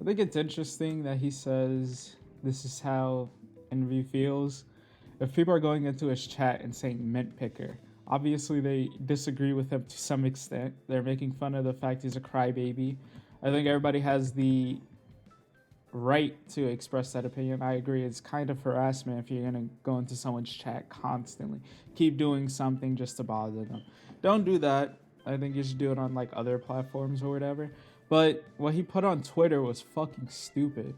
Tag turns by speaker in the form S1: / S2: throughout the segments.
S1: I think it's interesting that he says this is how Envy feels. If people are going into his chat and saying mint picker, obviously they disagree with him to some extent. They're making fun of the fact he's a crybaby. I think everybody has the right to express that opinion. I agree. It's kind of harassment if you're gonna go into someone's chat constantly. Keep doing something just to bother them. Don't do that. I think you should do it on like other platforms or whatever. But what he put on Twitter was fucking stupid.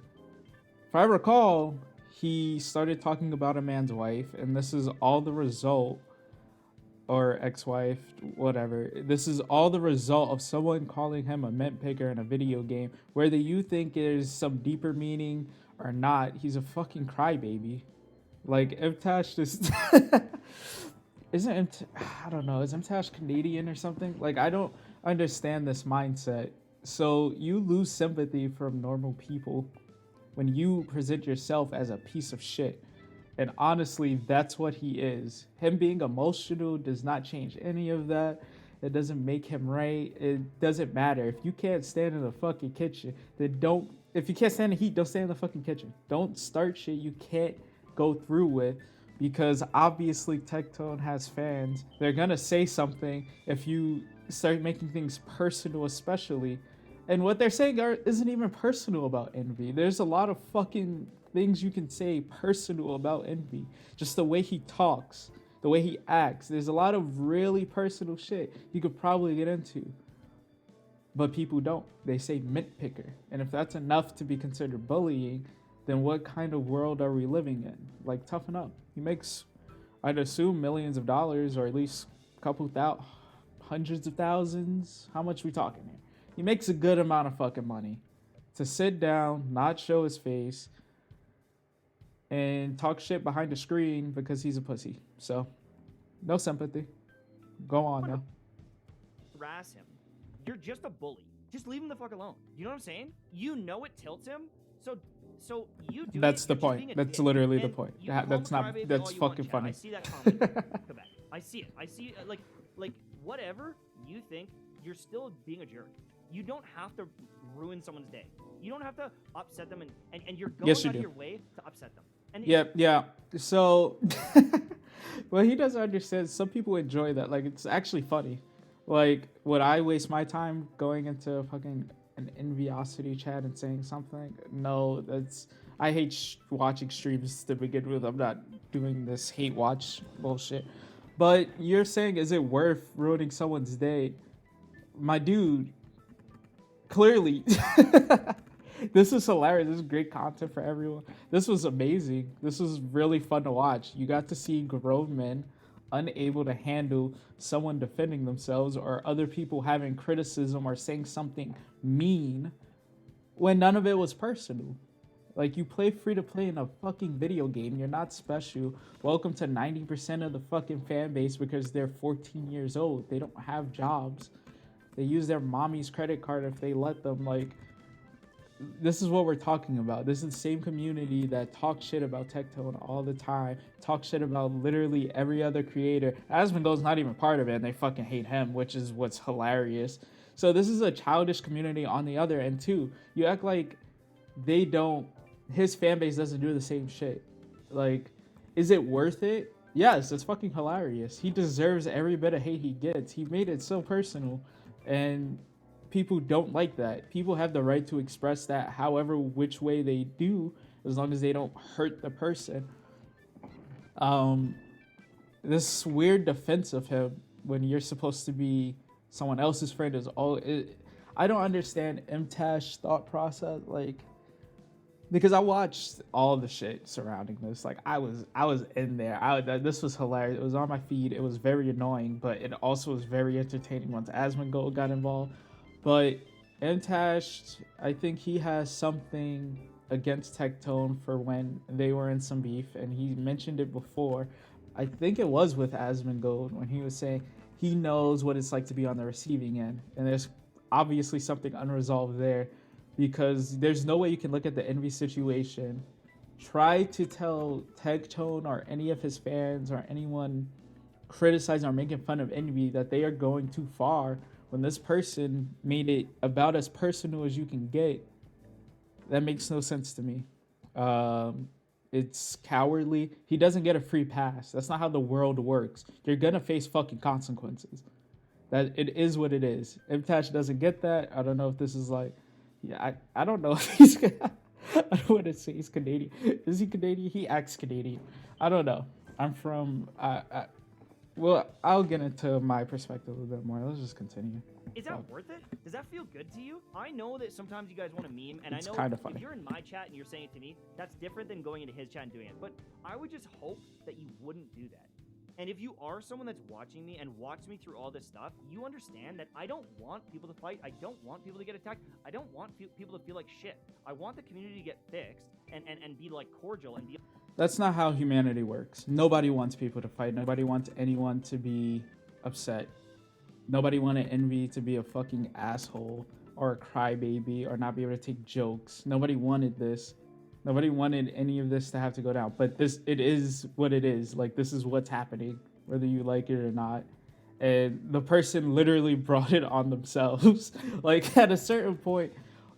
S1: If I recall, he started talking about a man's wife, and this is all the result, or ex-wife, whatever. This is all the result of someone calling him a mint picker in a video game. Whether you think there's some deeper meaning or not, he's a fucking crybaby. Like Mtashed is, isn't I don't know. Is Mtashed Canadian or something? Like I don't understand this mindset. So you lose sympathy from normal people when you present yourself as a piece of shit. And honestly, that's what he is. Him being emotional does not change any of that. It doesn't make him right. It doesn't matter. If you can't stand in the fucking kitchen, then don't. If you can't stand the heat, don't stand in the fucking kitchen. Don't start shit you can't go through with, because obviously Tectone has fans. They're gonna say something if you start making things personal, especially. And what they're saying isn't even personal about Envy. There's a lot of fucking things you can say personal about Envy. Just the way he talks, the way he acts. There's a lot of really personal shit you could probably get into. But people don't. They say mint picker. And if that's enough to be considered bullying, then what kind of world are we living in? Like, toughen up. He makes, I'd assume, millions of dollars, or at least a couple hundreds of thousands. How much we talking here? He makes a good amount of fucking money to sit down, not show his face, and talk shit behind the screen because he's a pussy. So, no sympathy. Go on now.
S2: Harass him. You're just a bully. Just leave him the fuck alone. You know what I'm saying? You know it tilts him. So you do.
S1: That's
S2: it,
S1: the point. That's literally the point. That's not. That's fucking funny.
S2: I see that comment. Quebec. I see it. I see like whatever you think. You're still being a jerk. You don't have to ruin someone's day. You don't have to upset them, and you're going out of your way to upset them. And
S1: yeah. So, what he doesn't understand, some people enjoy that. Like, it's actually funny. Like, would I waste my time going into fucking an Enviosity chat and saying something? No, I hate watching streams to begin with. I'm not doing this hate watch bullshit. But you're saying, is it worth ruining someone's day? My dude, clearly. This is hilarious. This is great content for everyone. This was amazing. This was really fun to watch. You got to see grown men unable to handle someone defending themselves, or other people having criticism or saying something mean, when none of it was personal. Like, you play free to play in a fucking video game. You're not special. Welcome to 90% of the fucking fan base because they're 14 years old. They don't have jobs. They use their mommy's credit card if they let them. Like, this is what we're talking about. This is the same community that talks shit about Tectone all the time, talk shit about literally every other creator. Asmongold's not even part of it, and they fucking hate him, which is what's hilarious. So this is a childish community on the other end too. You act like they don't, his fan base doesn't do the same shit. Like, is it worth it? Yes, it's fucking hilarious. He deserves every bit of hate he gets. He made it so personal, and people don't like that. People have the right to express that however which way they do, as long as they don't hurt the person. This weird defense of him when you're supposed to be someone else's friend is all it, I don't understand Mtash's thought process, like, because I watched all the shit surrounding this. Like, I was in there. This was hilarious. It was on my feed. It was very annoying, but it also was very entertaining once Asmongold got involved. But Mtashed, I think he has something against Tectone for when they were in some beef, and he mentioned it before. I think it was with Asmongold when he was saying he knows what it's like to be on the receiving end, and there's obviously something unresolved there, because there's no way you can look at the Envy situation, try to tell Tectone or any of his fans or anyone criticizing or making fun of Envy that they are going too far, when this person made it about as personal as you can get. That makes no sense to me. Um, it's cowardly. He doesn't get a free pass. That's not how the world works. You're gonna face fucking consequences. That it is what it is. Mtashed doesn't get that. I don't know if this is like, yeah, I don't know if he's. I don't want to say he's Canadian. Is he Canadian? He acts Canadian. I don't know. I'm from. Well, I'll get into my perspective a bit more. Let's just continue.
S2: Is that worth it? Does that feel good to you? I know that sometimes you guys want to meme, and
S1: It's
S2: I know
S1: kind of funny.
S2: if you're in my chat and you're saying it to me, that's different than going into his chat and doing it. But I would just hope that you wouldn't do that. And if you are someone that's watching me and watched me through all this stuff, you understand that I don't want people to fight. I don't want people to get attacked. I don't want people to feel like shit. I want the community to get fixed and be like cordial and be.
S1: That's not how humanity works. Nobody wants people to fight. Nobody wants anyone to be upset. Nobody wanted Envy to be a fucking asshole or a crybaby or not be able to take jokes. Nobody wanted this. Nobody wanted any of this to have to go down. But it is what it is. Like, this is what's happening, whether you like it or not. And the person literally brought it on themselves. Like, at a certain point,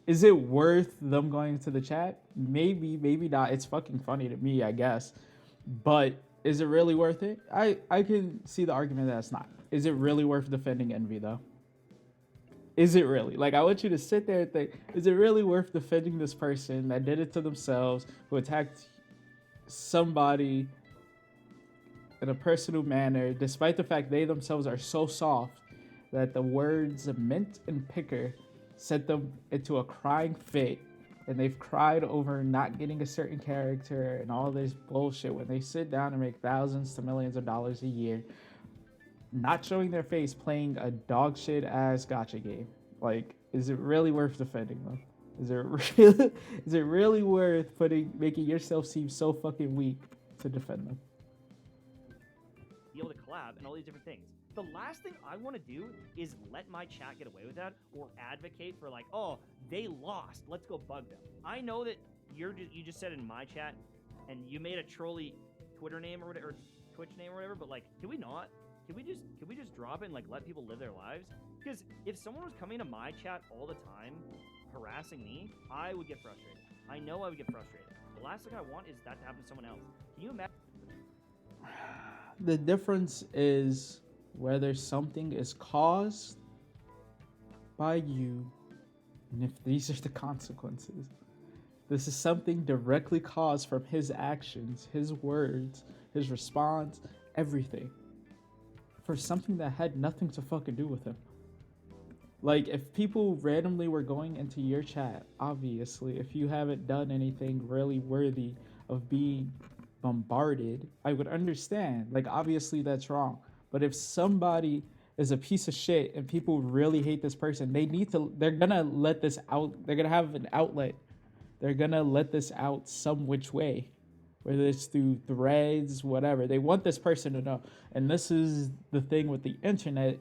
S1: is it worth them going into the chat? Maybe, maybe not. It's fucking funny to me, I guess. But is it really worth it? I can see the argument that it's not. Is it really worth defending Envy, though? Is it really? Like, I want you to sit there and think, is it really worth defending this person that did it to themselves, who attacked somebody in a personal manner, despite the fact they themselves are so soft that the words mint and picker set them into a crying fit, and they've cried over not getting a certain character and all this bullshit when they sit down and make thousands to millions of dollars a year, not showing their face, playing a dog shit ass gacha game. Like, is it really worth defending them? Is it really worth making yourself seem so fucking weak to defend them?
S2: Be able to collab and all these different things. The last thing I want to do is let my chat get away with that or advocate for like, oh, they lost, let's go bug them. I know that you just said in my chat and you made a trolley Twitter name or whatever, or Twitch name or whatever, but like, can we not? Can we just drop it and like let people live their lives? Because if someone was coming to my chat all the time, harassing me, I would get frustrated. I know I would get frustrated. The last thing I want is that to happen to someone else. Can you imagine?
S1: The difference is whether something is caused by you and if these are the consequences. This is something directly caused from his actions, his words, his response, everything. For something that had nothing to fucking do with him. Like, if people randomly were going into your chat, obviously, if you haven't done anything really worthy of being bombarded, I would understand. Like, obviously, that's wrong. But if somebody is a piece of shit and people really hate this person, they're gonna let this out. They're gonna have an outlet. They're gonna let this out some which way, whether it's through threads, whatever. They want this person to know. And this is the thing with the internet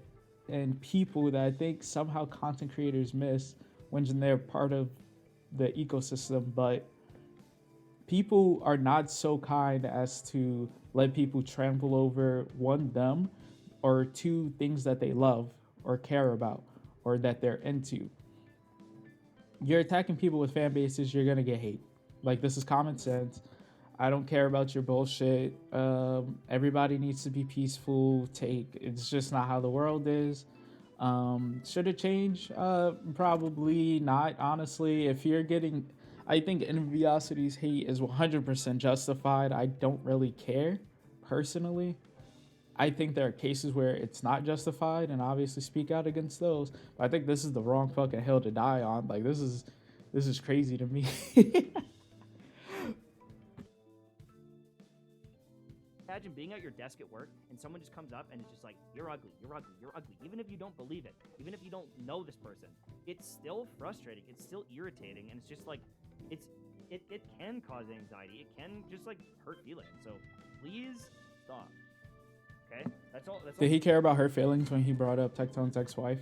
S1: and people that I think somehow content creators miss when they're part of the ecosystem. But people are not so kind as to let people trample over, one, them, or two, things that they love or care about or that they're into. You're attacking people with fan bases, you're gonna get hate. Like, this is common sense. I don't care about your bullshit. Everybody needs to be peaceful. It's just not how the world is. Should it change? Probably not. Honestly, if you're getting, I think Enviosity's hate is 100% justified. I don't really care, personally. I think there are cases where it's not justified, and obviously speak out against those. But I think this is the wrong fucking hill to die on. Like, this is crazy to me.
S2: Imagine being at your desk at work and someone just comes up and it's just like, you're ugly, you're ugly, you're ugly. Even if you don't believe it, even if you don't know this person, it's still frustrating. It's still irritating. And it's just like, it can cause anxiety. It can just like hurt feelings. So please stop. Okay? That's all.
S1: Did he care about her feelings when he brought up Tectone's ex-wife?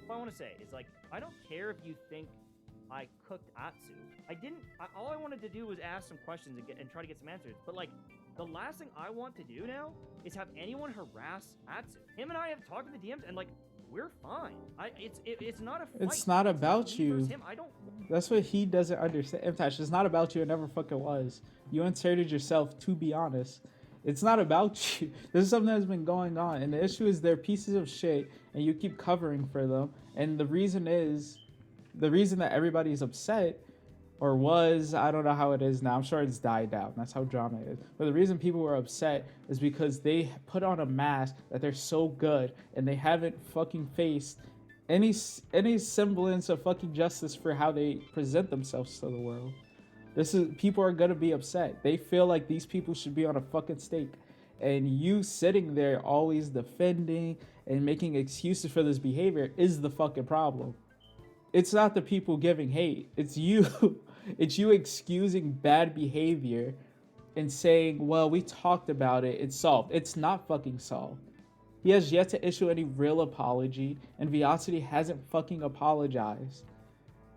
S2: All I want to say is like, I don't care if you think I cooked Atsu. I didn't. All I wanted to do was ask some questions and try to get some answers. But like, the last thing I want to do now is have anyone harass Atsu. Him and I have talked in the DMs, and like, we're fine. It's not a fight.
S1: It's not about
S2: me versus
S1: you.
S2: him. I don't.
S1: That's what he doesn't understand. Mtashed, it's not about you. It never fucking was. You inserted yourself, to be honest. It's not about you. This is something that's been going on. And the issue is they're pieces of shit and you keep covering for them. And the reason that everybody's upset, or was, I don't know how it is now. I'm sure it's died down. That's how drama is. But the reason people were upset is because they put on a mask that they're so good and they haven't fucking faced any semblance of fucking justice for how they present themselves to the world. People are gonna be upset. They feel like these people should be on a fucking stake. And you sitting there always defending and making excuses for this behavior is the fucking problem. It's not the people giving hate. It's you. It's you excusing bad behavior and saying, well, we talked about it. It's solved. It's not fucking solved. He has yet to issue any real apology, and Enviosity hasn't fucking apologized.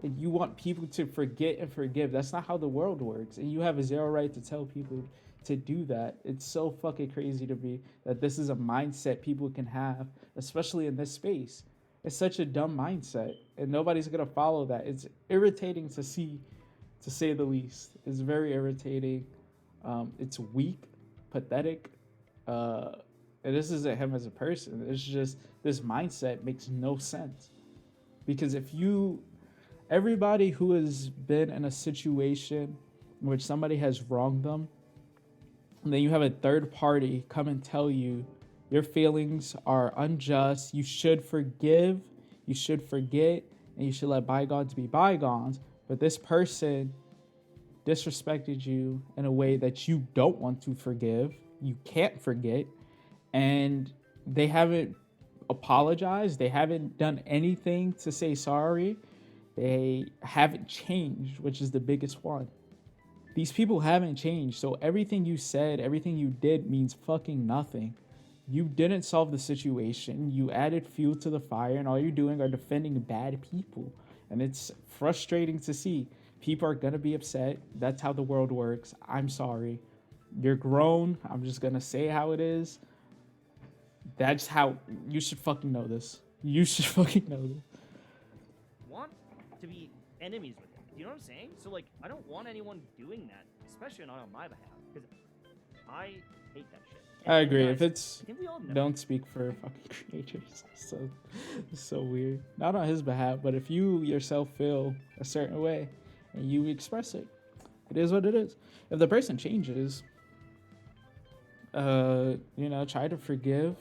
S1: And you want people to forget and forgive. That's not how the world works. And you have a zero right to tell people to do that. It's so fucking crazy to me that this is a mindset people can have, especially in this space. It's such a dumb mindset, and nobody's gonna follow that. It's irritating to see, to say the least. It's very irritating. It's weak, pathetic, and this isn't him as a person. It's just this mindset makes no sense. Because everybody who has been in a situation in which somebody has wronged them, and then you have a third party come and tell you your feelings are unjust, you should forgive, you should forget, and you should let bygones be bygones. But this person disrespected you in a way that you don't want to forgive, you can't forget, and they haven't apologized, they haven't done anything to say sorry, they haven't changed, which is the biggest one. These people haven't changed, so everything you said, everything you did means fucking nothing. You didn't solve the situation. You added fuel to the fire, and all you're doing are defending bad people. And it's frustrating to see. People are going to be upset. That's how the world works. I'm sorry. You're grown. I'm just going to say how it is. That's how you should fucking know this. You should fucking know this.
S2: Want to be enemies with him. You know what I'm saying? So, like, I don't want anyone doing that, especially not on my behalf, because I hate that shit.
S1: I agree. If
S2: it's,
S1: don't speak for fucking creators. It's so weird. Not on his behalf, but if you yourself feel a certain way and you express it, it is what it is. If the person changes, try to forgive.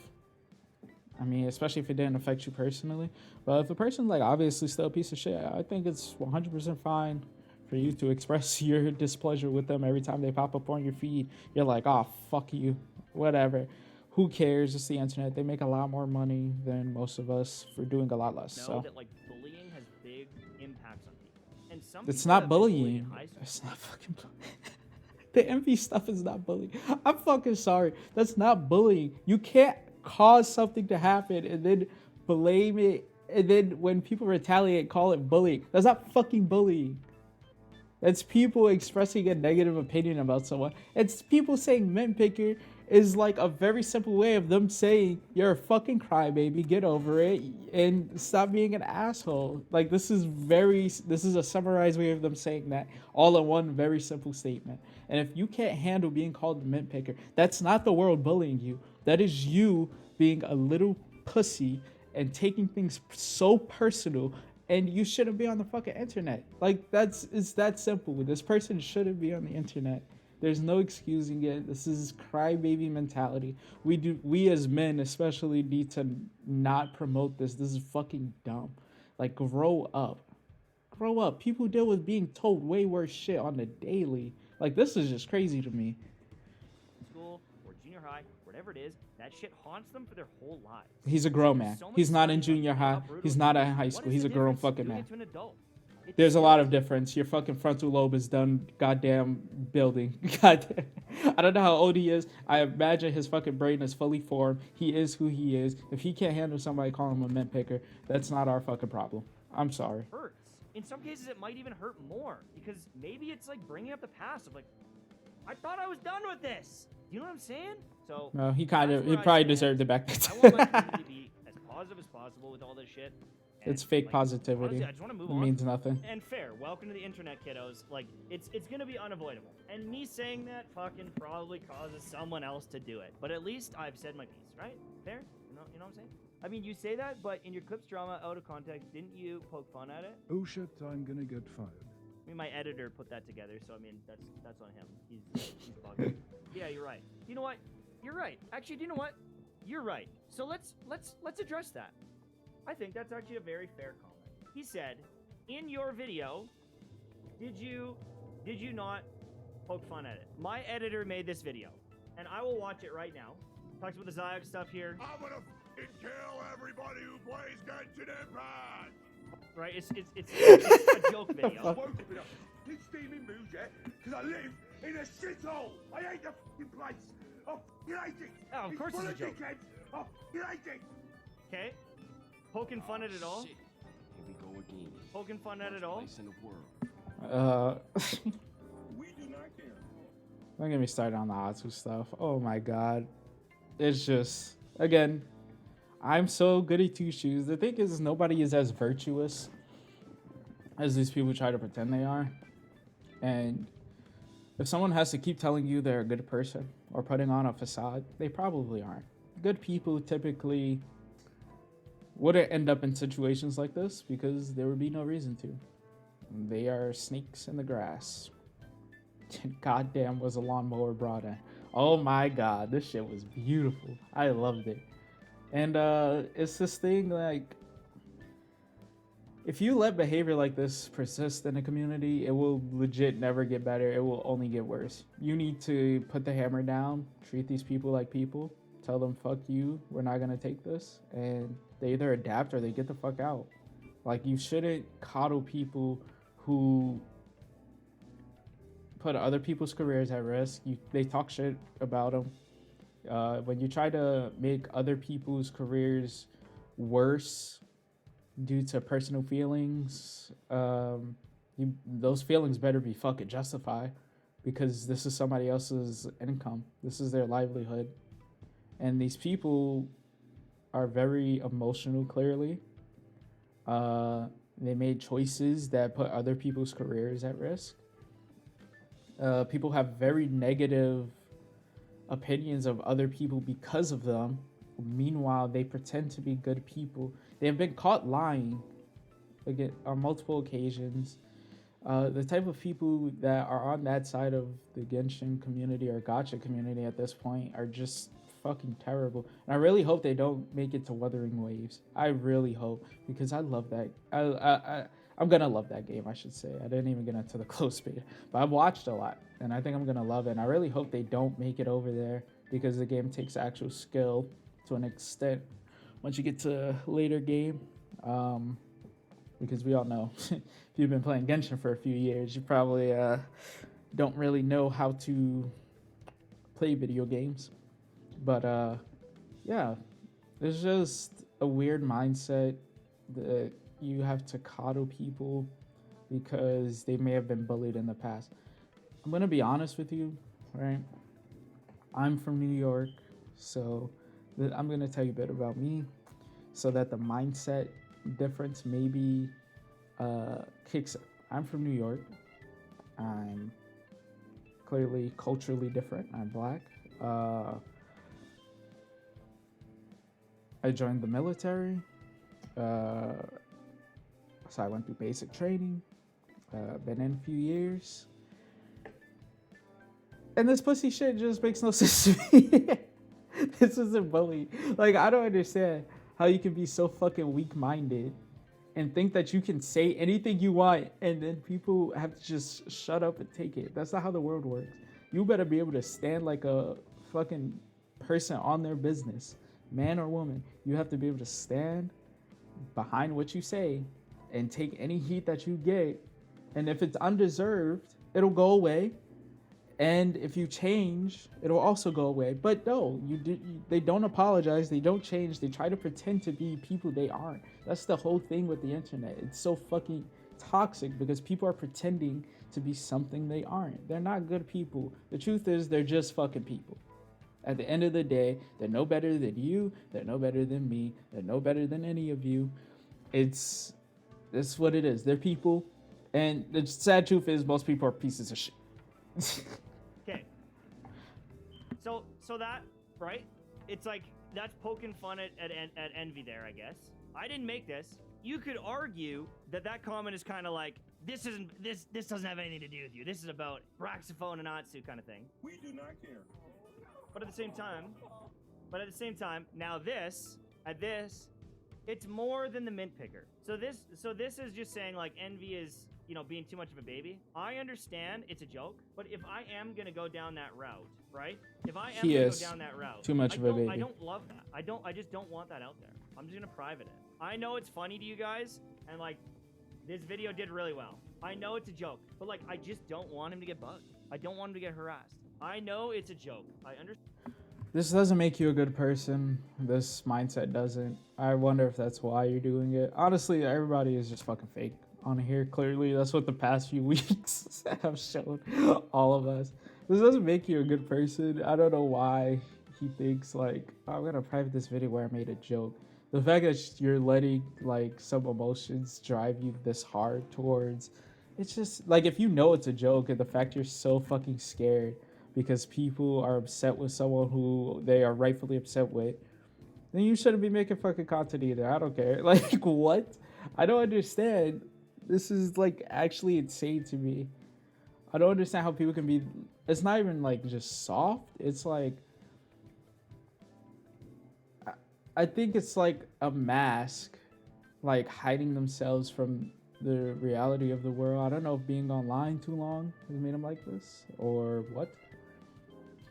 S1: I mean, especially if it didn't affect you personally. But if the person, like, obviously still a piece of shit, I think it's 100% fine for you to express your displeasure with them every time they pop up on your feed. You're like, oh, fuck you. Whatever. Who cares? It's the internet. They make a lot more money than most of us for doing a lot less. So
S2: that, like, bullying has big impacts on people. And some
S1: it's
S2: people
S1: not bullying. It's not fucking bullying. The envy stuff is not bullying. I'm fucking sorry. That's not bullying. You can't cause something to happen and then blame it, and then when people retaliate, call it bullying. That's not fucking bullying. That's people expressing a negative opinion about someone. It's people saying mint picker is like a very simple way of them saying you're a fucking crybaby, get over it, and stop being an asshole. Like, this is a summarized way of them saying that, all in one very simple statement. And if you can't handle being called a mint picker, that's not the world bullying you. That is you being a little pussy and taking things so personal. And you shouldn't be on the fucking internet. Like, it's that simple. This person shouldn't be on the internet. There's no excusing it. This is crybaby mentality. We as men especially need to not promote this. This is fucking dumb. Like, grow up. Grow up. People deal with being told way worse shit on the daily. Like, this is just crazy to me.
S2: School or junior high, whatever it is, that shit haunts them for their whole lives.
S1: He's a grown man. He's not in junior high. He's not in high school. He's a grown fucking man. There's a lot of difference. Your fucking frontal lobe is done goddamn building. Goddamn. I don't know how old he is. I imagine his fucking brain is fully formed. He is who he is. If he can't handle somebody calling him a mint picker, that's not our fucking problem. I'm sorry.
S2: Hurts. In some cases, it might even hurt more because maybe it's like bringing up the past of like, I thought I was done with this. You know what I'm saying? So
S1: no, he probably deserved it back then.
S2: I want my community to be as positive as possible with all this shit.
S1: It's fake positivity.
S2: Honestly, I just want to move
S1: It
S2: on.
S1: means nothing.
S2: And fair. Welcome to the internet, kiddos. Like, it's gonna be unavoidable. And me saying that fucking probably causes someone else to do it. But at least I've said my piece, right? Fair? You know what I'm saying? I mean, you say that, but in your clips drama, out of context, didn't you poke fun at it?
S3: Oh shit, I'm gonna get fired.
S2: I mean, my editor put that together, so I mean, that's on him. He's bugging. Yeah, you're right. You know what? You're right. Actually, do you know what? You're right. So let's address that. I think that's actually a very fair comment. He said, in your video, did you not poke fun at it? My editor made this video, and I will watch it right now. Talks about the Zyog stuff here.
S4: I'm gonna kill everybody who plays Genshin Impact!
S2: Right? It's a joke video.
S4: I woke up in a big steaming mood, yeah? Because I live in a shithole! I hate the fucking place! I fucking hate it!
S2: Oh, of course it's a joke.
S4: Dickheads. I fucking hate it!
S2: Okay? Poking fun at it all?
S5: Shit. Here we go again.
S2: Poking fun at it all?
S5: Place in the world.
S4: We do not care.
S1: Don't get me started on the Atsu stuff. Oh my god. It's just, again, I'm so goody two shoes. The thing is, nobody is as virtuous as these people try to pretend they are. And if someone has to keep telling you they're a good person or putting on a facade, they probably aren't. Good people typically wouldn't end up in situations like this because there would be no reason to. They are snakes in the grass. Goddamn, was a lawnmower brought in. Oh my god, this shit was beautiful. I loved it. And it's this thing like, if you let behavior like this persist in a community, it will legit never get better. It will only get worse. You need to put the hammer down, treat these people like people, tell them fuck you, we're not gonna take this, and they either adapt or they get the fuck out. Like, you shouldn't coddle people who put other people's careers at risk. They talk shit about them. When you try to make other people's careers worse due to personal feelings, those feelings better be fucking justified, because this is somebody else's income. This is their livelihood. And these people are very emotional, clearly. They made choices that put other people's careers at risk. People have very negative opinions of other people because of them. Meanwhile, they pretend to be good people. They have been caught lying again on multiple occasions. The type of people that are on that side of the Genshin community or Gacha community at this point are just fucking terrible. And I really hope they don't make it to Wuthering Waves. I really hope, because I love that. I'm gonna love that game, I should say. I didn't even get into the close beta, but I've watched a lot, and I think I'm gonna love it. And I really hope they don't make it over there, because the game takes actual skill to an extent once you get to later game. Because we all know, if you've been playing Genshin for a few years, you probably don't really know how to play video games. But yeah, it's just a weird mindset that you have to coddle people because they may have been bullied in the past. I'm gonna be honest with you, right? I'm from New York, so I'm gonna tell you a bit about me, so that the mindset difference maybe kicks. I'm from New York. I'm clearly culturally different. I'm black. I joined the military. So I went through basic training. Been in a few years. And this pussy shit just makes no sense to me. This isn't bullying. Like, I don't understand how you can be so fucking weak-minded and think that you can say anything you want and then people have to just shut up and take it. That's not how the world works. You better be able to stand like a fucking person on their business, man or woman. You have to be able to stand behind what you say and take any heat that you get. And if it's undeserved, it'll go away. And if you change, it'll also go away. But no, they don't apologize. They don't change. They try to pretend to be people they aren't. That's the whole thing with the internet. It's so fucking toxic because people are pretending to be something they aren't. They're not good people. The truth is, they're just fucking people. At the end of the day, they're no better than you. They're no better than me. They're no better than any of you. It's what it is. They're people, and the sad truth is, most people are pieces of shit.
S2: Okay. So that, right? It's like that's poking fun at Envy there, I guess. I didn't make this. You could argue that comment is kind of like this doesn't have anything to do with you. This is about Braxophone and Atsu kind of thing.
S4: We do not care.
S2: But at the same time, now this, it's more than the mint picker. So this is just saying like Envy is, being too much of a baby. I understand it's a joke, but if I am gonna go down that route, right? If I am gonna go down that route,
S1: too much of a baby.
S2: I don't love that. I just don't want that out there. I'm just gonna private it. I know it's funny to you guys, and like this video did really well. I know it's a joke, but like I just don't want him to get bugged. I don't want him to get harassed. I know it's a joke. I understand.
S1: This doesn't make you a good person. This mindset doesn't. I wonder if that's why you're doing it. Honestly, everybody is just fucking fake on here. Clearly, that's what the past few weeks have shown all of us. This doesn't make you a good person. I don't know why he thinks like, oh, I'm gonna private this video where I made a joke. The fact that you're letting like some emotions drive you this hard towards, it's just like if you know it's a joke and the fact you're so fucking scared because people are upset with someone who they are rightfully upset with, then you shouldn't be making fucking content either. I don't care. Like, what? I don't understand. This is like actually insane to me. I don't understand how people can be. It's not even like just soft. It's like, I think it's like a mask, like hiding themselves from the reality of the world. I don't know if being online too long has made them like this or what.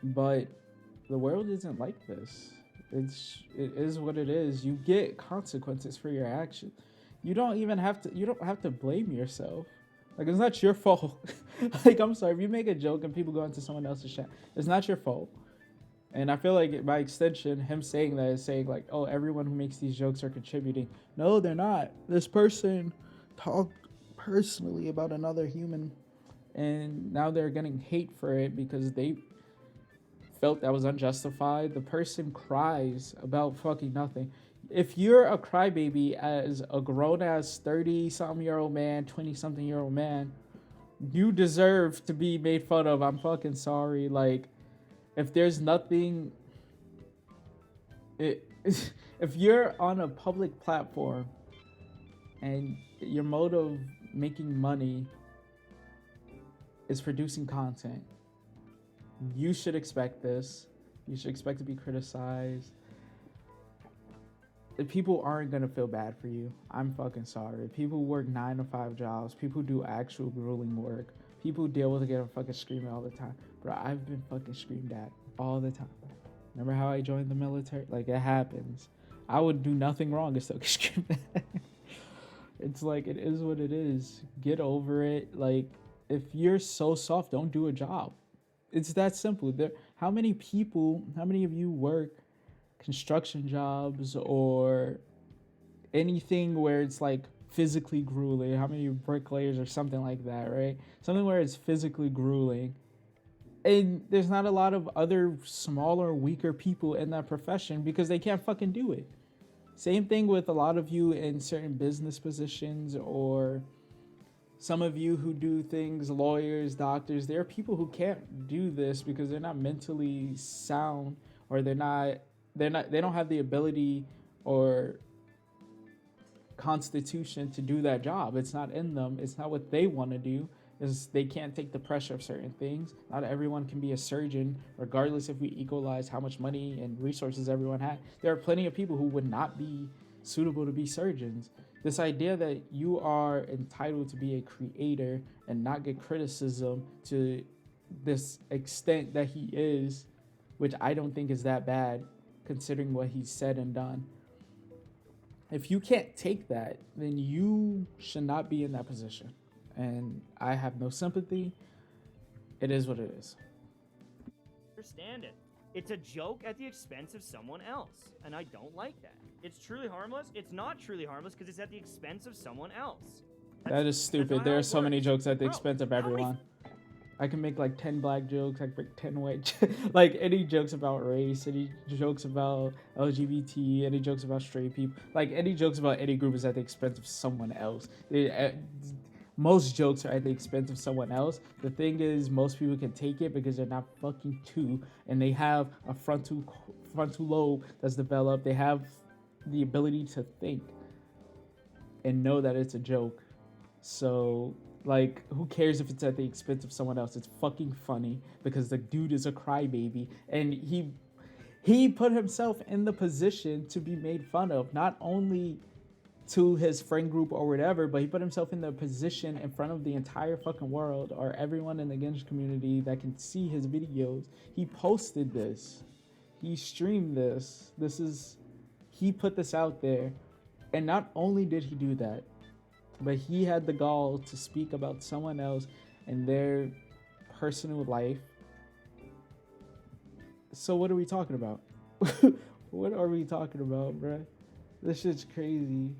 S1: But the world isn't like this. It is what it is. You get consequences for your action. You don't have to blame yourself. Like, it's not your fault. Like, I'm sorry, if you make a joke and people go into someone else's chat, it's not your fault. And I feel like by extension, him saying that is saying like, oh, everyone who makes these jokes are contributing. No, they're not. This person talked personally about another human, and now they're getting hate for it because they felt that was unjustified. The person cries about fucking nothing. If you're a crybaby as a grown-ass 30-something-year-old man, 20-something-year-old man, you deserve to be made fun of. I'm fucking sorry. Like, if there's nothing... if you're on a public platform and your mode of making money is producing content, you should expect this. You should expect to be criticized. People aren't gonna feel bad for you. I'm fucking sorry. People work 9 to 5 jobs. People do actual grueling work. People deal with getting fucking screaming all the time. Bro, I've been fucking screamed at all the time. Remember how I joined the military? Like, it happens. I would do nothing wrong and still get screamed at. It's like, it is what it is. Get over it. Like, if you're so soft, don't do a job. It's that simple. How many of you work construction jobs or anything where it's like physically grueling? How many bricklayers or something like that, right? Something where it's physically grueling. And there's not a lot of other smaller, weaker people in that profession because they can't fucking do it. Same thing with a lot of you in certain business positions, or some of you who do things, lawyers, doctors. There are people who can't do this because they're not mentally sound, or they don't have the ability or constitution to do that job. It's not in them. It's not what they want to do. They can't take the pressure of certain things. Not everyone can be a surgeon, regardless if we equalize how much money and resources everyone had. There are plenty of people who would not be suitable to be surgeons. This idea that you are entitled to be a creator and not get criticism to this extent that he is, which I don't think is that bad considering what he's said and done. If you can't take that, then you should not be in that position. And I have no sympathy. It is what it is.
S2: Understand it. It's a joke at the expense of someone else, and I don't like that. It's truly harmless. It's not truly harmless because it's at the expense of someone else.
S1: That is stupid. There are so many jokes at the expense of everyone. I can make like 10 black jokes, I can make 10 white like any jokes about race, any jokes about LGBT, any jokes about straight people, like any jokes about any group is at the expense of someone else. Most jokes are at the expense of someone else. The thing is, most people can take it because they're not fucking two, and they have a frontal lobe that's developed. They have the ability to think and know that it's a joke. So, like, who cares if it's at the expense of someone else? It's fucking funny because the dude is a crybaby, and he put himself in the position to be made fun of, not only to his friend group or whatever, but he put himself in the position in front of the entire fucking world or everyone in the Genshin community that can see his videos. He posted this. He streamed this. He put this out there. And not only did he do that, but he had the gall to speak about someone else and their personal life. So what are we talking about? What are we talking about, bruh? This shit's crazy.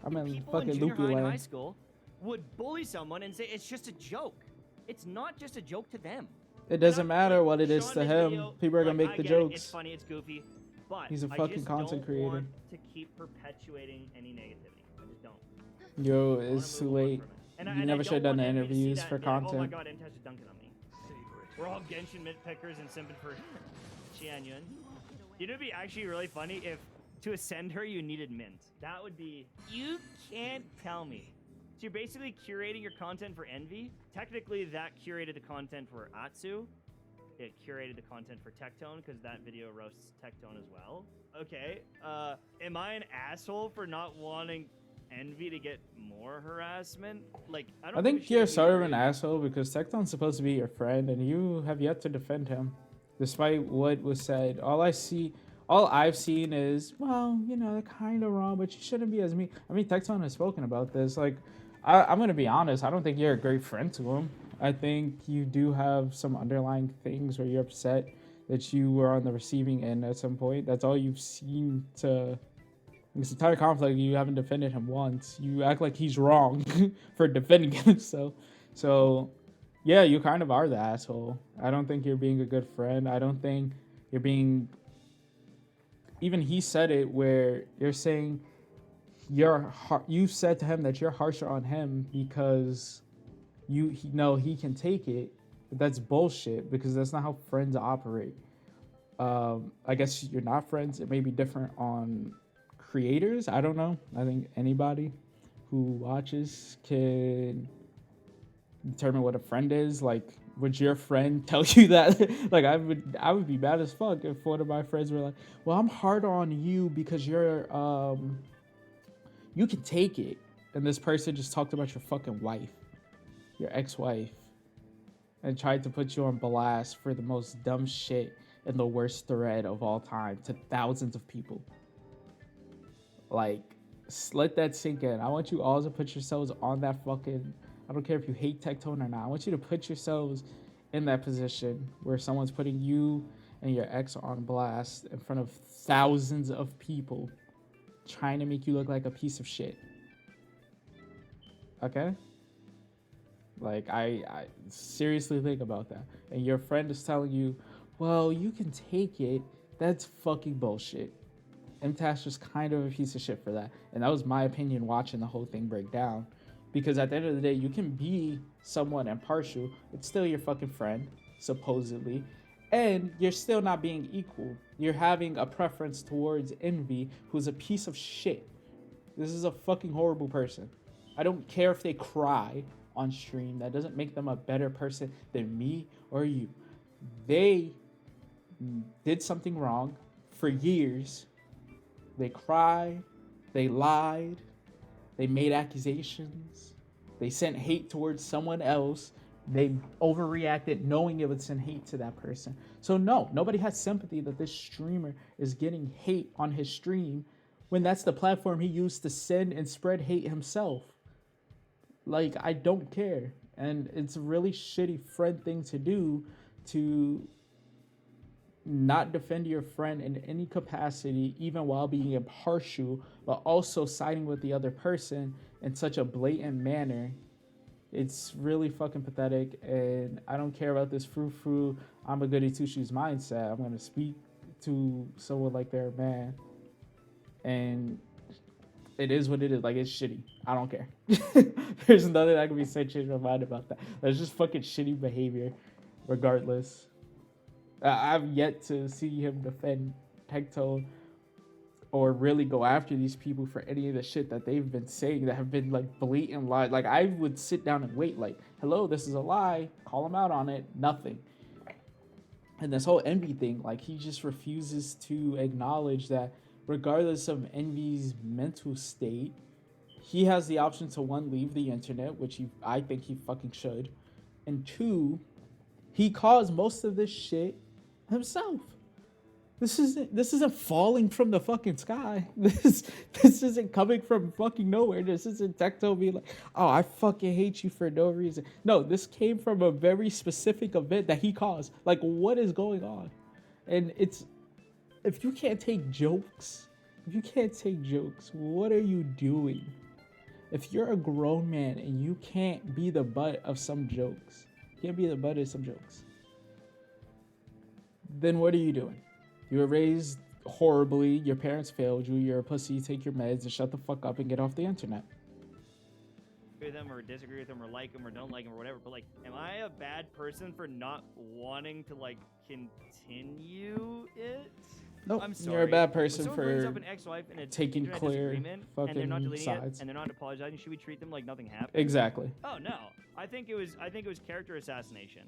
S1: I'm in
S2: People
S1: fucking
S2: in junior
S1: loopy
S2: high and
S1: land.
S2: high school would bully someone and say it's just a joke. It's not just a joke to them.
S1: It doesn't matter what it is
S2: Sean
S1: to
S2: made a
S1: him.
S2: video,
S1: People are gonna
S2: like,
S1: make
S2: I
S1: the
S2: get it,
S1: jokes.
S2: It's funny, it's goofy, but
S1: He's a
S2: I
S1: fucking
S2: just
S1: content
S2: don't
S1: creator.
S2: want to keep perpetuating any negativity. I just don't.
S1: Yo,
S2: I wanna
S1: it's too
S2: move on
S1: late.
S2: from it.
S1: You never
S2: I
S1: should have
S2: don't
S1: done the
S2: want envy to see
S1: interviews
S2: that
S1: for
S2: and be like,
S1: content.
S2: oh my god, Mtashed is dunking on me. We're all Genshin mid-pickers and simping for Xianyun. You know, it'd be actually really funny if to ascend her you needed mint. That would be. You can't tell me. So you're basically curating your content for Envy. Technically, that curated the content for Atsu. It curated the content for Tectone because that video roasts Tectone as well. Okay. Am I an asshole for not wanting Envy to get more harassment? Like, I don't.
S1: I think you're sort of an asshole because Tecton's supposed to be your friend and you have yet to defend him. Despite what was said, all I've seen is, well, you know, they're kind of wrong, but you shouldn't be as mean. I mean, Tecton has spoken about this. Like, I'm going to be honest. I don't think you're a great friend to him. I think you do have some underlying things where you're upset that you were on the receiving end at some point. That's all you've seen to this entire conflict. You haven't defended him once. You act like he's wrong for defending himself. So, yeah, you kind of are the asshole. I don't think you're being a good friend. I don't think you're being... Even he said it where you're saying you said to him that you're harsher on him because he can take it, but that's bullshit because that's not how friends operate. I guess you're not friends. It may be different on creators. I don't know. I think anybody who watches can determine what a friend is. Like, would your friend tell you that? Like, I would be mad as fuck if one of my friends were like, well, I'm hard on you because you're you can take it, and this person just talked about your fucking wife, your ex-wife, and tried to put you on blast for the most dumb shit and the worst thread of all time to thousands of people. Like, let that sink in. I want you all to put yourselves on that fucking... I don't care if you hate Tectone or not. I want you to put yourselves in that position where someone's putting you and your ex on blast in front of thousands of people trying to make you look like a piece of shit. Okay? Like, I seriously think about that. And your friend is telling you, well, you can take it. That's fucking bullshit. Mtashed was kind of a piece of shit for that. And that was my opinion watching the whole thing break down. Because at the end of the day, you can be somewhat impartial. It's still your fucking friend, supposedly. And you're still not being equal. You're having a preference towards Envy, who's a piece of shit. This is a fucking horrible person. I don't care if they cry on stream. That doesn't make them a better person than me or you. They did something wrong for years. They cried. They lied. They made accusations. They sent hate towards someone else. They overreacted knowing it would send hate to that person. So no, nobody has sympathy that this streamer is getting hate on his stream when that's the platform he used to send and spread hate himself. Like, I don't care. And it's a really shitty friend thing to do, to not defend your friend in any capacity, even while being impartial, but also siding with the other person in such a blatant manner It's really fucking pathetic, and I don't care about this frou-frou, I'm a goody two-shoes mindset. I'm gonna speak to someone like they're a man, and it is what it is. Like, it's shitty. I don't care. There's nothing I can be said change my mind about that. That's just fucking shitty behavior, regardless. I've yet to see him defend Tectone or really go after these people for any of the shit that they've been saying that have been like blatant lies. Like, I would sit down and wait, like, hello, this is a lie. Call him out on it. Nothing. And this whole Envy thing, like, he just refuses to acknowledge that regardless of Envy's mental state, he has the option to, one, leave the internet, which I think he fucking should, and two, he caused most of this shit himself. This isn't falling from the fucking sky. This isn't coming from fucking nowhere. This isn't Tecto being like, oh, I fucking hate you for no reason. No, this came from a very specific event that he caused. Like, what is going on? And if you can't take jokes, what are you doing? If you're a grown man and you can't be the butt of some jokes, then what are you doing? You were raised horribly, your parents failed you, you're a pussy, take your meds and shut the fuck up and get off the internet.
S2: With them or disagree with them or like them or don't like them or whatever, but like, am I a bad person for not wanting to like continue it?
S1: Nope,
S2: I'm sorry.
S1: you're a bad
S2: When
S1: person
S2: someone brings
S1: for
S2: up an ex-wife in a
S1: taking
S2: internet
S1: clear
S2: disagreement and they're not
S1: fucking
S2: deleting
S1: sides.
S2: it and they're not apologizing, should we treat them like nothing happened?
S1: Exactly.
S2: Oh no, I think it was character assassination,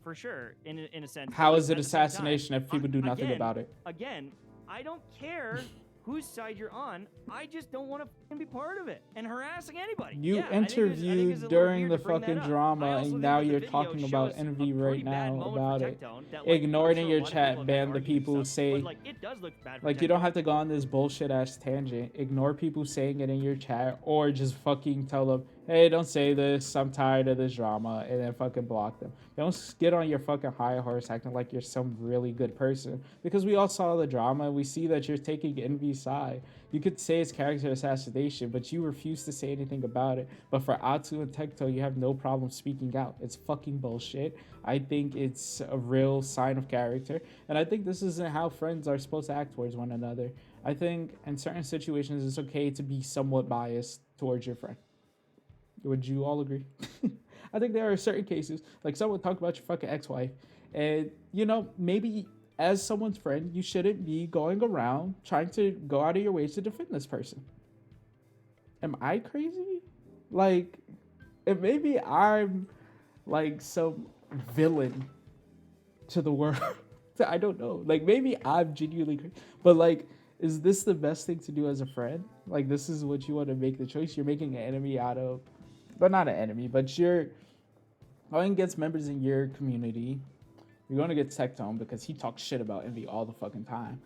S2: for sure. In a sense.
S1: How
S2: but
S1: is it
S2: at the same time,
S1: assassination if people do nothing about it?
S2: Again, I don't care whose side you're on. I just don't want to be part of it and harassing anybody.
S1: You
S2: Yeah, I think
S1: interviewed
S2: it's a little
S1: during
S2: weird
S1: the
S2: to bring that
S1: fucking
S2: up.
S1: drama,
S2: I also
S1: and
S2: think
S1: now
S2: that the
S1: you're
S2: video
S1: talking about
S2: shows
S1: Envy
S2: a
S1: right
S2: pretty bad
S1: now
S2: moment
S1: about
S2: for
S1: it.
S2: Tectone that, like,
S1: Ignore it
S2: I'm
S1: in
S2: sure a
S1: your
S2: lot of
S1: chat,
S2: people
S1: ban
S2: have
S1: the
S2: argued
S1: people
S2: and
S1: who
S2: stuff,
S1: say,
S2: but, like, it does look bad for
S1: like, you don't
S2: Tectone.
S1: have to go on this bullshit ass tangent. Ignore people saying it in your chat, or just fucking tell them, hey, don't say this, I'm tired of this drama, and then fucking block them. Don't get on your fucking high horse acting like you're some really good person, because we all saw the drama. We see that you're taking Envy's side. You could say it's character assassination, but you refuse to say anything about it. But for Atu and Tecto, you have no problem speaking out. It's fucking bullshit. I think it's a real sign of character, and I think this isn't how friends are supposed to act towards one another. I think in certain situations, it's okay to be somewhat biased towards your friend. Would you all agree? I think there are certain cases, like someone talked about your fucking ex-wife, and maybe as someone's friend, you shouldn't be going around trying to go out of your way to defend this person. Am I crazy? Like, and maybe I'm like some villain to the world. I don't know. Like, maybe I'm genuinely crazy, but like, is this the best thing to do as a friend? Like, this is what you want to make the choice. You're making an enemy out of, but not an enemy, but you're going against members in your community. You're going to get Tectone because he talks shit about Envy all the fucking time.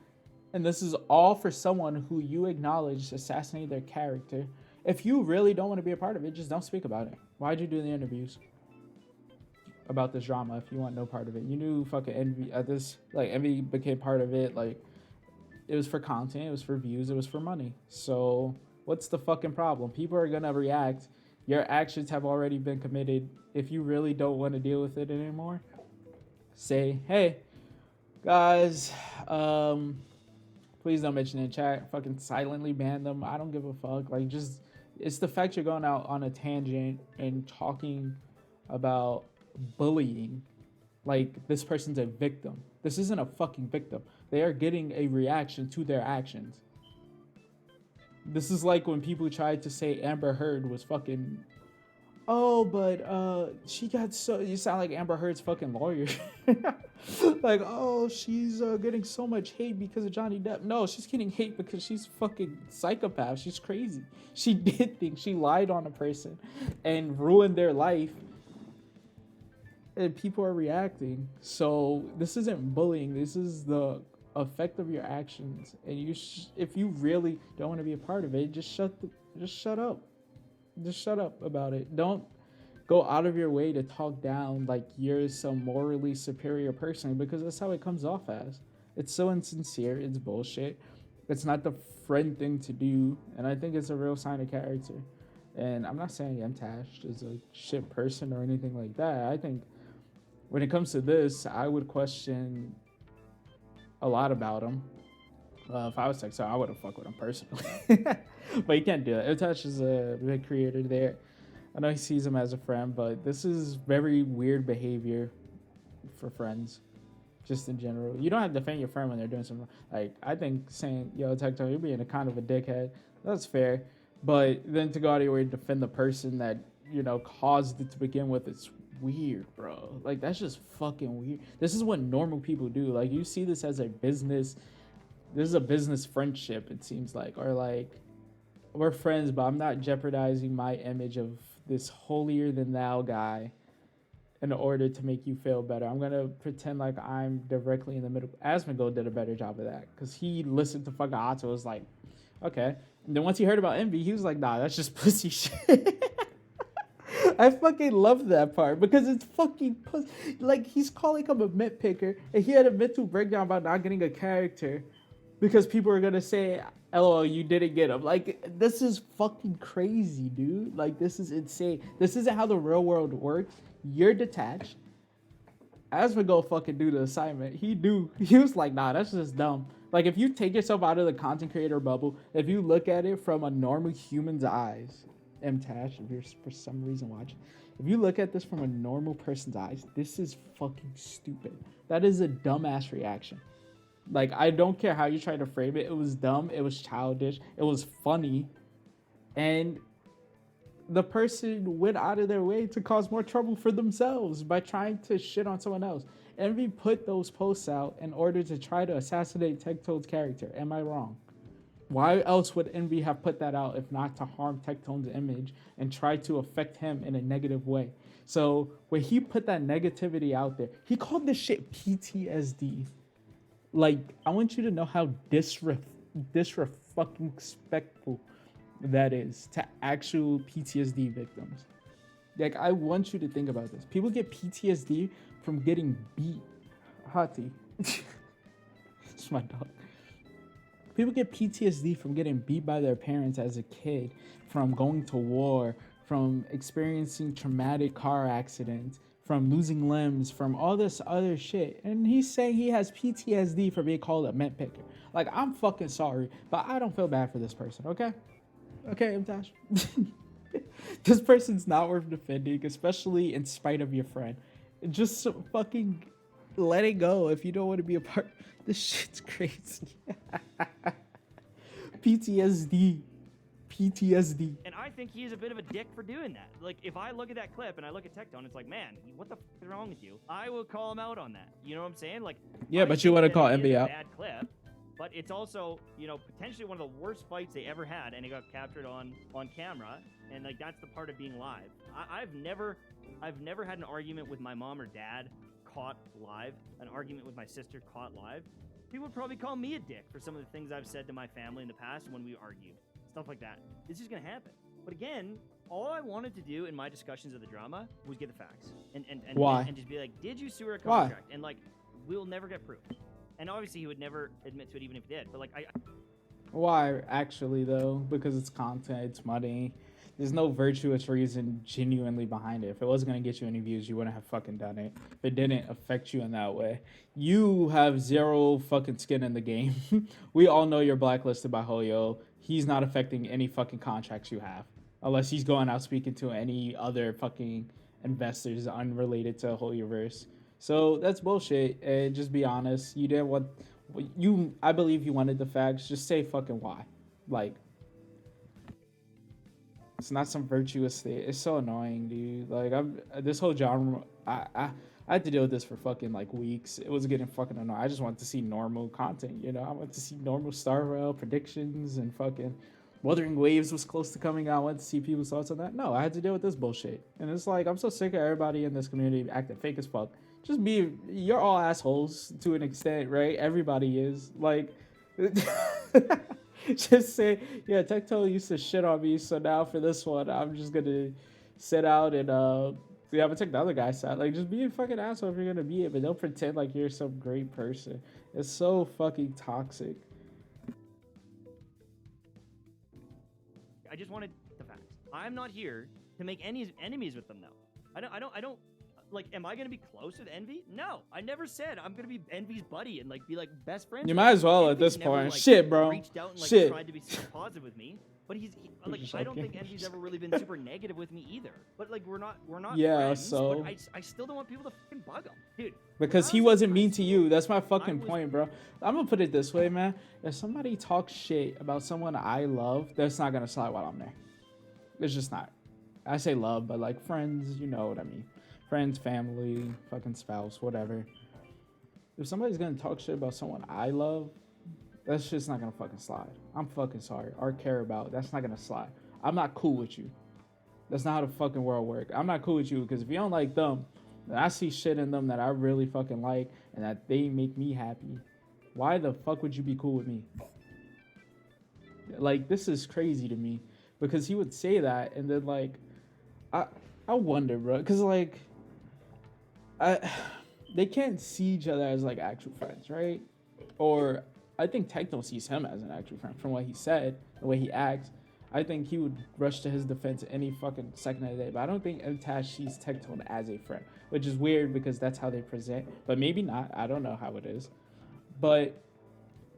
S1: And this is all for someone who you acknowledge assassinated their character. If you really don't want to be a part of it, just don't speak about it. Why'd you do the interviews about this drama if you want no part of it? You knew fucking Envy Envy became part of it. Like, it was for content, it was for views, it was for money. So what's the fucking problem? People are gonna react. Your actions have already been committed. If you really don't want to deal with it anymore, say, hey, guys, please don't mention it in chat. Fucking silently ban them. I don't give a fuck. Like, just, it's the fact you're going out on a tangent and talking about bullying. Like, this person's a victim. This isn't a fucking victim. They are getting a reaction to their actions. This is like when people tried to say Amber Heard was fucking, oh, but she got so, you sound like Amber Heard's fucking lawyer. Like, oh, she's getting so much hate because of Johnny Depp. No, she's getting hate because she's fucking psychopath. She's crazy. She did things. She lied on a person and ruined their life. And people are reacting. So this isn't bullying. This is the effect of your actions. And you, if you really don't want to be a part of it, just shut up. Just shut up about it. Don't go out of your way to talk down like you're some morally superior person, because that's how it comes off as. It's so insincere. It's bullshit. It's not the friend thing to do. And I think it's a real sign of character. And I'm not saying Mtashed is a shit person or anything like that. I think when it comes to this, I would question a lot about him. If I was Texas, I wouldn't fuck with him personally. But you can't do it. Mtashed is a big creator there. I know he sees him as a friend, but this is very weird behavior for friends, just in general. You don't have to defend your friend when they're doing something. Like, I think saying, yo, Tecto, you're being a kind of a dickhead, that's fair. But then to go out of your way to defend the person that, caused it to begin with, it's weird, bro. Like, that's just fucking weird. This is what normal people do. Like, you see this as a business. This is a business friendship, it seems like. Or, like, we're friends, but I'm not jeopardizing my image of this holier than thou guy in order to make you feel better. I'm gonna pretend like I'm directly in the middle. Asmongold did a better job of that because he listened to fucking Otto. Was like, okay. And then once he heard about Envy, he was like, nah, that's just pussy shit. I fucking love that part because it's fucking pussy. Like, he's calling him a nitpicker, and he had a mental breakdown about not getting a character because people are gonna say, LOL, you didn't get him. Like, this is fucking crazy, dude. Like, this is insane. This isn't how the real world works. You're detached. Asmongold fucking do the assignment. He was like, nah, that's just dumb. Like, if you take yourself out of the content creator bubble, if you look at it from a normal human's eyes, Mtash, if you're for some reason watching, if you look at this from a normal person's eyes, this is fucking stupid. That is a dumbass reaction. Like, I don't care how you try to frame it. It was dumb. It was childish. It was funny. And the person went out of their way to cause more trouble for themselves by trying to shit on someone else. Envy put those posts out in order to try to assassinate Tectone's character. Am I wrong? Why else would Envy have put that out if not to harm Tectone's image and try to affect him in a negative way? So when he put that negativity out there, he called this shit PTSD. Like, I want you to know how disrespectful that is to actual PTSD victims. Like, I want you to think about this. People get PTSD from getting beat. Hati. It's my dog. People get PTSD from getting beat by their parents as a kid, from going to war, from experiencing traumatic car accidents, from losing limbs, from all this other shit. And he's saying he has PTSD for being called a mint picker. Like, I'm fucking sorry, but I don't feel bad for this person, okay? Okay, Mtash. This person's not worth defending, especially in spite of your friend. Just fucking let it go if you don't want to be a part. This shit's crazy. PTSD.
S2: And I think he's a bit of a dick for doing that. Like, if I look at that clip and I look at Tectone, it's like, man, what the f is wrong with you? I will call him out on that. You know what I'm saying? Like,
S1: yeah, but you want to call Envy out.
S2: Bad clip, but it's also, potentially one of the worst fights they ever had, and it got captured on camera. And like, that's the part of being live. I've never had an argument with my mom or dad caught live, an argument with my sister caught live. People would probably call me a dick for some of the things I've said to my family in the past when we argue. Stuff like that. This is gonna happen. But again, all I wanted to do in my discussions of the drama was get the facts. And
S1: Why?
S2: And just be like, did you sue her contract? Why? And like, we'll never get proof. And obviously he would never admit to it even if he did. But like,
S1: Why, actually, though? Because it's content, it's money. There's no virtuous reason genuinely behind it. If it wasn't going to get you any views, you wouldn't have fucking done it. If it didn't affect you in that way. You have zero fucking skin in the game. We all know you're blacklisted by Hoyo. He's not affecting any fucking contracts you have. Unless he's going out speaking to any other fucking investors unrelated to Hoyoverse. So that's bullshit. And just be honest. You didn't want... I believe you wanted the facts. Just say fucking why. Like... It's not some virtuous thing. It's so annoying, dude. Like, this whole genre, I had to deal with this for fucking like weeks. It was getting fucking annoying. I just wanted to see normal content, I wanted to see normal Star Rail predictions and fucking Wuthering Waves was close to coming out. I wanted to see people's thoughts on that. No, I had to deal with this bullshit. And it's like, I'm so sick of everybody in this community acting fake as fuck. You're all assholes to an extent, right? Everybody is. Like... Just say, yeah, Tecto used to shit on me, so now for this one, I'm just gonna sit out and I'm gonna take the other guy's side. Like, just be a fucking asshole if you're gonna be it, but don't pretend like you're some great person. It's so fucking toxic.
S2: I just wanted the facts. I'm not here to make any enemies with them, though. I don't. Like, am I gonna be close with Envy? No, I never said I'm gonna be Envy's buddy and like be like best friends.
S1: You
S2: with
S1: might
S2: him.
S1: as well at
S2: Envy's
S1: this
S2: never,
S1: point.
S2: like,
S1: Shit, bro.
S2: Reached out and like
S1: Shit.
S2: tried to be super positive with me, but like
S1: just
S2: I don't think
S1: joking.
S2: Envy's ever really been super negative with me either. But like we're not
S1: Yeah,
S2: friends,
S1: so-
S2: but I still don't want people to fucking bug him, dude.
S1: Because
S2: when I
S1: he
S2: was in
S1: wasn't
S2: high
S1: mean to you.
S2: school,
S1: That's my
S2: I
S1: fucking
S2: was-
S1: point, bro. I'm gonna put it this way, man. If somebody talks shit about someone I love, that's not gonna slide while I'm there. It's just not. I say love, but like friends, you know what I mean. Friends, family, fucking spouse, whatever. If somebody's gonna talk shit about someone I love, that's just not gonna fucking slide. I'm fucking sorry. Or care about. That's not gonna slide. I'm not cool with you. That's not how the fucking world works. I'm not cool with you because if you don't like them, then I see shit in them that I really fucking like and that they make me happy. Why the fuck would you be cool with me? Like, this is crazy to me because he would say that and then like, I wonder, bro, because like, they can't see each other as like actual friends, right? Or I think Techno sees him as an actual friend from what he said, the way he acts. I think he would rush to his defense any fucking second of the day. But I don't think Mtashed sees Tectone as a friend, which is weird because that's how they present. But maybe not. I don't know how it is. But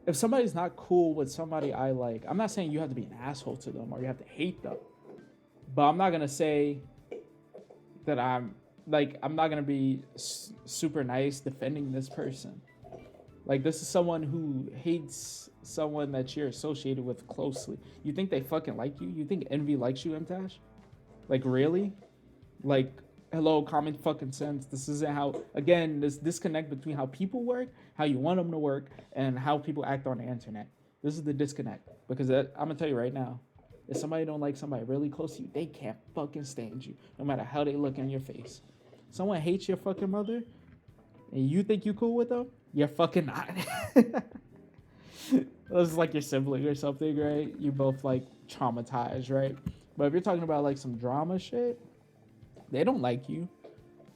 S1: if somebody's not cool with somebody I like, I'm not saying you have to be an asshole to them or you have to hate them. But I'm not going to say that I'm not going to be super nice defending this person. Like, this is someone who hates someone that you're associated with closely. You think they fucking like you? You think Envy likes you, Mtash? Like, really? Like, hello, common fucking sense. This isn't how, again, this disconnect between how people work, how you want them to work, and how people act on the internet. This is the disconnect. Because I'm going to tell you right now, if somebody don't like somebody really close to you, they can't fucking stand you, no matter how they look in your face. Someone hates your fucking mother, and you think you cool with them? You're fucking not. This is like your sibling or something, right? You both like traumatized, right? But if you're talking about like some drama shit, they don't like you.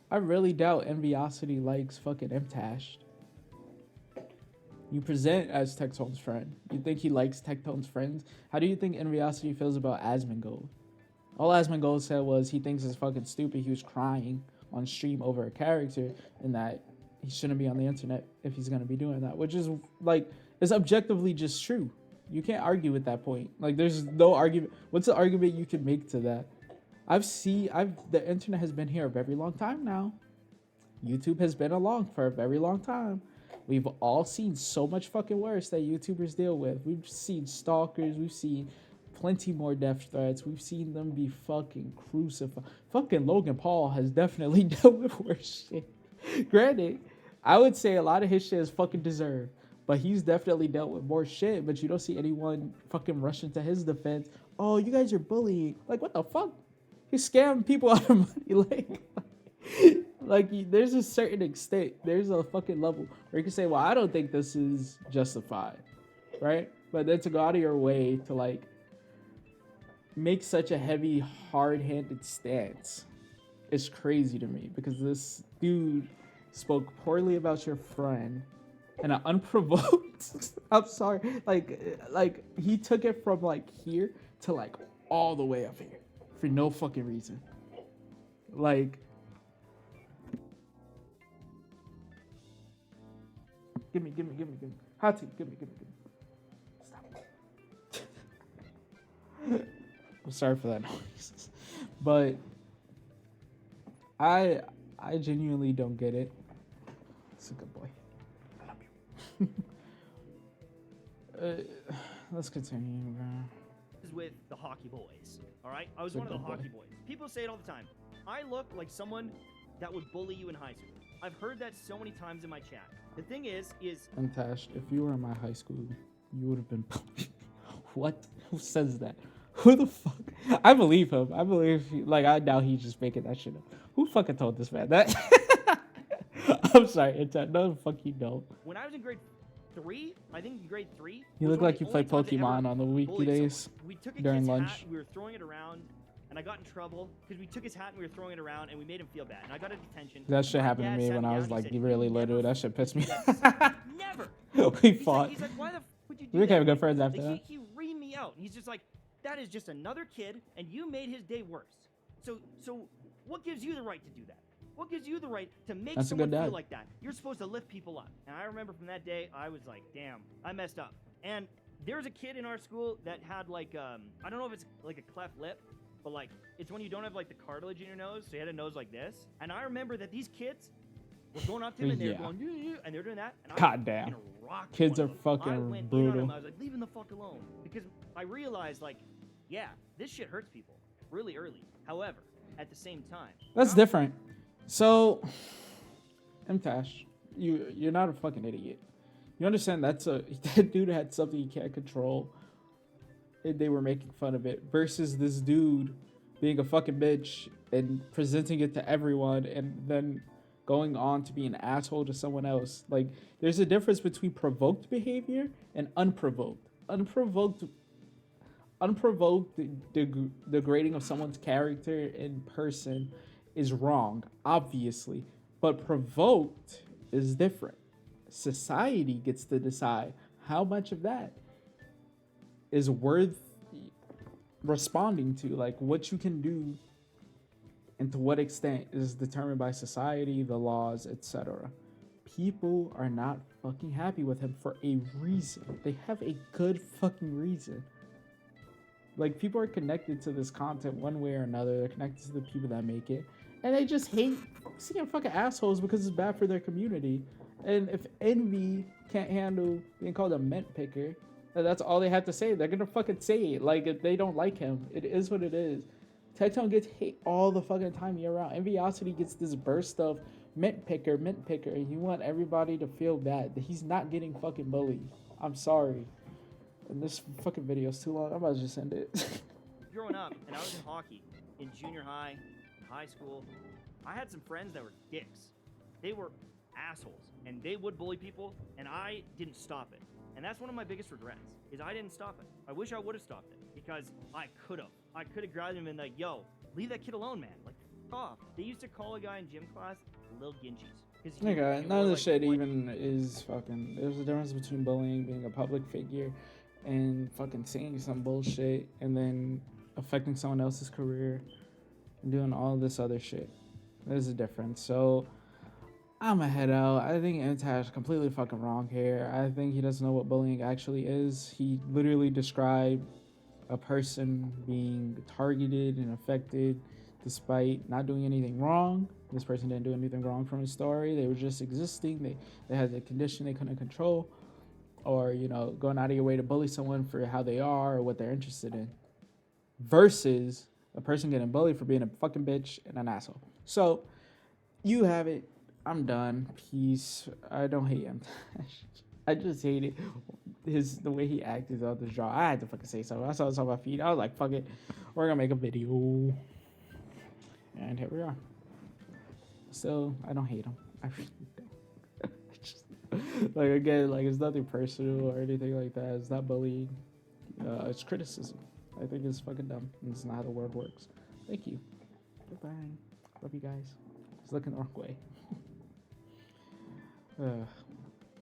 S1: I really doubt Enviosity likes fucking Mtashed. You present as Tectone's friend. You think he likes Tectone's friends? How do you think Enviosity feels about Asmongold? All Asmongold said was he thinks it's fucking stupid. He was crying on stream over a character and that he shouldn't be on the internet if he's going to be doing that, which is like, it's objectively just true. You can't argue with that point. Like, there's no argument. What's the argument you can make to that? The internet has been here a very long time now. YouTube has been along for a very long time. We've all seen so much fucking worse that YouTubers deal with. We've seen stalkers. We've seen plenty more death threats. We've seen them be fucking crucified. Fucking Logan Paul has definitely dealt with worse shit. Granted, I would say a lot of his shit is fucking deserved. But he's definitely dealt with more shit. But you don't see anyone fucking rushing to his defense. Oh, you guys are bullying. Like, what the fuck? He scammed people out of money. There's a certain extent. There's a fucking level where you can say, well, I don't think this is justified. Right? But then to go out of your way to, like, make such a heavy, hard-handed stance is crazy to me. Because this dude spoke poorly about your friend. And unprovoked. I'm sorry. Like he took it from like here to like all the way up here for no fucking reason. Like, give me. Hot tea, give me. Stop. I'm sorry for that noise. But I genuinely don't get it. It's a good boy. Let's continue, bro.
S2: Is with the hockey boys. All right, I was one of the hockey boys. People say it all the time. I look like someone that would bully you in high school. I've heard that so many times in my chat. The thing is
S1: Mtashed, if you were in my high school, you would have been. What? Who says that? Who the fuck? I believe him. I believe. I doubt he's just making that shit up. Who fucking told this man that? I'm sorry, Mtashed. No, the fuck you don't.
S2: when I was in grade 3, I think grade 3.
S1: You look like you play Pokemon on the weekdays
S2: We took a
S1: during
S2: kid's
S1: lunch.
S2: hat, we were throwing it around, and I got in trouble because we took his hat and we were throwing it around, and we made him feel bad. And I got a detention.
S1: That shit
S2: My
S1: happened to
S2: dad
S1: me
S2: sat
S1: when I was
S2: down, he
S1: like
S2: said,
S1: really
S2: "You
S1: little.
S2: never
S1: That shit pissed me
S2: do
S1: off.
S2: that." Never.
S1: We
S2: He's
S1: fought.
S2: like, why the f would you do
S1: We
S2: that?
S1: became good
S2: Like,
S1: friends after
S2: like,
S1: that.
S2: he reamed me out. He's just like, That is just another kid, and you made his day worse. So what gives you the right to do that? What gives you the right to make
S1: That's a
S2: someone
S1: good dad.
S2: feel like that? You're supposed to lift people up. And I remember from that day, I was like, damn, I messed up. And there was a kid in our school that had like, I don't know if it's like a cleft lip, but like, it's when you don't have like the cartilage in your nose, so he had a nose like this. And I remember that these kids were going up to him and they're
S1: Yeah.
S2: going, "Yeah," and they're doing that. And I
S1: God damn.
S2: fucking rocked
S1: Kids
S2: one
S1: are
S2: of them. I
S1: fucking
S2: went in on
S1: brutal.
S2: him. I was like, leave him the fuck alone. Because I realized, like, yeah, this shit hurts people really early. However, at the same time,
S1: That's different. So, Mtashed, you're not a fucking idiot. You understand that dude had something he can't control, and they were making fun of it. Versus this dude being a fucking bitch and presenting it to everyone, and then going on to be an asshole to someone else. Like, there's a difference between provoked behavior and unprovoked. Unprovoked degrading of someone's character in person is wrong, obviously, but provoked is different. Society gets to decide how much of that is worth responding to, like what you can do and to what extent is determined by society, the laws, etc. People are not fucking happy with him for a reason. They have a good fucking reason. Like, people are connected to this content one way or another. They're connected to the people that make it. And they just hate seeing fucking assholes because it's bad for their community. And if Envy can't handle being called a mint picker, that's all they have to say. They're gonna fucking say it. Like, if they don't like him, it is what it is. Tectone gets hate all the fucking time year round. Enviosity gets this burst of mint picker. And you want everybody to feel bad that he's not getting fucking bullied. I'm sorry. And this fucking video is too long. I'm about to just end it.
S2: growing up, and I was in hockey in junior high, high school, I had some friends that were dicks. They were assholes, and they would bully people, and I didn't stop it. And that's one of my biggest regrets, is I didn't stop it. I wish I would have stopped it, because I could have. I could have grabbed him and like, yo, leave that kid alone, man. Like, f off. They used to call a guy in gym class Lil Ginchies.
S1: Nigga, none of this shit even is fucking... There's a difference between bullying, being a public figure, and fucking saying some bullshit, and then affecting someone else's career, and doing all this other shit. There's a difference. So, I'ma head out. I think Mtashed is completely fucking wrong here. I think he doesn't know what bullying actually is. He literally described a person being targeted and affected despite not doing anything wrong. This person didn't do anything wrong from his story. They were just existing. They had a condition they couldn't control, or, you know, going out of your way to bully someone for how they are or what they're interested in, versus a person getting bullied for being a fucking bitch and an asshole. So, you have it. I'm done. Peace. I don't hate him. I just hate it. The way he acted on this draw. I had to fucking say something. I saw this on my feed. I was like, fuck it. We're gonna make a video. And here we are. Still, I don't hate him. I really don't. Just, like, again, like, it's nothing personal or anything like that. It's not bullying. It's criticism. I think it's fucking dumb. And it's not how the world works. Thank you. Goodbye. Love you guys. It's looking the wrong way.